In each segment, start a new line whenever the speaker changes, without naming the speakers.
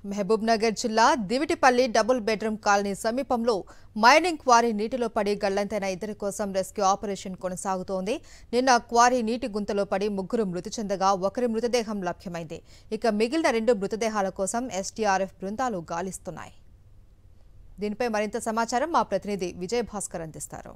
మహబూబ్ నగర్ జిల్లా Divitipalli double bedroom colony సమీపంలో mining quarry నీటిలో పడి గల్లంతైన ఇద్దరి కోసం రెస్క్యూ ఆపరేషన్ కొనసాగుతోంది. నిన్న క్వారీ నీటి గుంతలో పడి ముగ్గురు మృతి చెందగా ఒకరి మృతదేహం లభ్యమైంది. ఇక మిగిలిన 2 మృతదేహాల కోసం ఎస్డీఆర్ఎఫ్ బృందాలు గాలిస్తున్నాయి. దీనిపై మరింత సమాచారం మా ప్రతినిధి విజయ్ భాస్కర్ అందిస్తారు.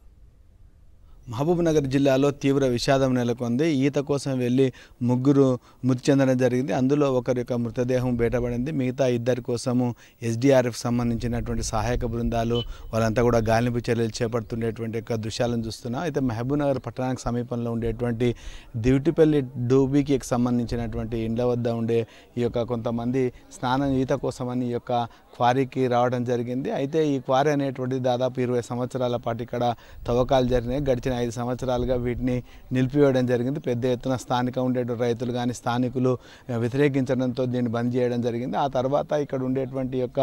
మహబూబ్ నగర్ జిల్లాలో తీవ్ర విషాదం నెలకొంది. ఈత కోసం వెళ్లి ముగ్గురు మృతి చెందడం జరిగింది. అందులో ఒకరి యొక్క మృతదేహం బయటపడింది. మిగతా ఇద్దరి కోసము ఎస్డీఆర్ఎఫ్ సంబంధించినటువంటి సహాయక బృందాలు వాళ్ళంతా కూడా గాలింపు చర్యలు చేపడుతున్నటువంటి యొక్క దృశ్యాలను చూస్తున్నాం. అయితే మహబూబ్ నగర్ పట్టణానికి సమీపంలో ఉండేటువంటి దివిటిపల్లి డూబీకి సంబంధించినటువంటి ఇండ్ల వద్ద ఉండే ఈ యొక్క కొంతమంది స్నానం ఈత కోసమని ఈ యొక్క క్వారీకి రావడం జరిగింది. అయితే ఈ క్వారీ అనేటువంటిది దాదాపు 20 సంవత్సరాల పాటు ఇక్కడ తవ్వకాలు జరిగినాయి. గడిచిన 5 సంవత్సరాలుగా వీటిని నిలిపివేయడం జరిగింది. పెద్ద ఎత్తున స్థానిక ఉండేటువంటి రైతులు కానీ స్థానికులు వ్యతిరేకించడంతో దీన్ని బంద్ చేయడం జరిగింది. ఆ తర్వాత ఇక్కడ ఉండేటువంటి యొక్క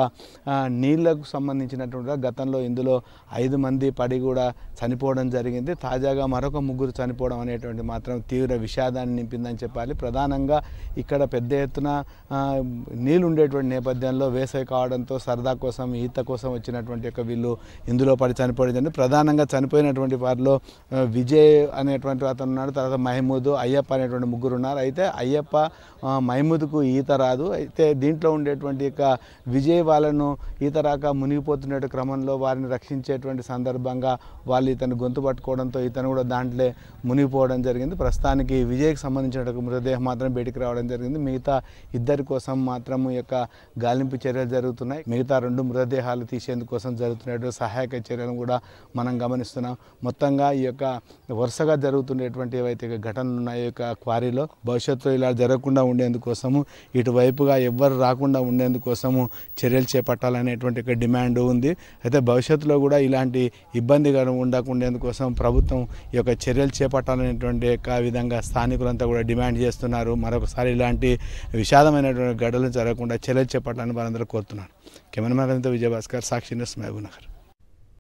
నీళ్లకు సంబంధించినటువంటి గతంలో ఇందులో 5 మంది పడి కూడా చనిపోవడం జరిగింది. తాజాగా మరొక ముగ్గురు చనిపోవడం అనేటువంటి మాత్రం తీవ్ర విషాదాన్ని నింపిందని చెప్పాలి. ప్రధానంగా ఇక్కడ పెద్ద ఎత్తున నీళ్ళు ఉండేటువంటి నేపథ్యంలో వేసవి కావడంతో సరదా కోసం ఈత కోసం వచ్చినటువంటి యొక్క వీళ్ళు ఇందులో పడి చనిపోవడం జరిగింది. ప్రధానంగా చనిపోయినటువంటి వారిలో విజయ్ అనేటువంటి అతను ఉన్నాడు. తర్వాత మహమూద్, అయ్యప్ప అనేటువంటి ముగ్గురు ఉన్నారు. అయితే అయ్యప్ప, మహమూద్కు ఈత రాదు. అయితే దీంట్లో ఉండేటువంటి యొక్క విజయ్ వాళ్ళను ఈత రాక మునిగిపోతున్న క్రమంలో వారిని రక్షించేటువంటి సందర్భంగా వాళ్ళు ఇతను గొంతు పట్టుకోవడంతో ఇతను కూడా దాంట్లో మునిగిపోవడం జరిగింది. ప్రస్తుతానికి విజయ్కి సంబంధించిన మృతదేహం మాత్రం బయటికి రావడం జరిగింది. మిగతా ఇద్దరి కోసం మాత్రం ఈ యొక్క గాలింపు చర్యలు జరుగుతున్నాయి. మిగతా 2 మృతదేహాలు తీసేందుకు కోసం జరుగుతున్నటువంటి సహాయక చర్యలను కూడా మనం గమనిస్తున్నాం. మొత్తంగా ఈ యొక్క వరుసగా జరుగుతున్నటువంటి ఏవైతే ఘటనలు ఉన్నాయో ఈ యొక్క క్వారీలో భవిష్యత్తులో ఇలా జరగకుండా ఉండేందుకోసము ఇటువైపుగా ఎవ్వరు రాకుండా ఉండేందుకోసము చర్యలు చేపట్టాలనేటువంటి ఒక డిమాండ్ ఉంది. అయితే భవిష్యత్తులో కూడా ఇలాంటి ఇబ్బందిగా ఉండకుండేందుకోసం ప్రభుత్వం ఈ యొక్క చర్యలు చేపట్టాలనేటువంటి విధంగా స్థానికులంతా కూడా డిమాండ్ చేస్తున్నారు. మరొకసారి ఇలాంటి విషాదమైనటువంటి ఘటనలు జరగకుండా చర్యలు చేపట్టాలని వారందరూ కోరుతున్నారు. కెమెరామెన్ విజయ్ భాస్కర్, సాక్షి న్యూస్, మహబూబ్ నగర్.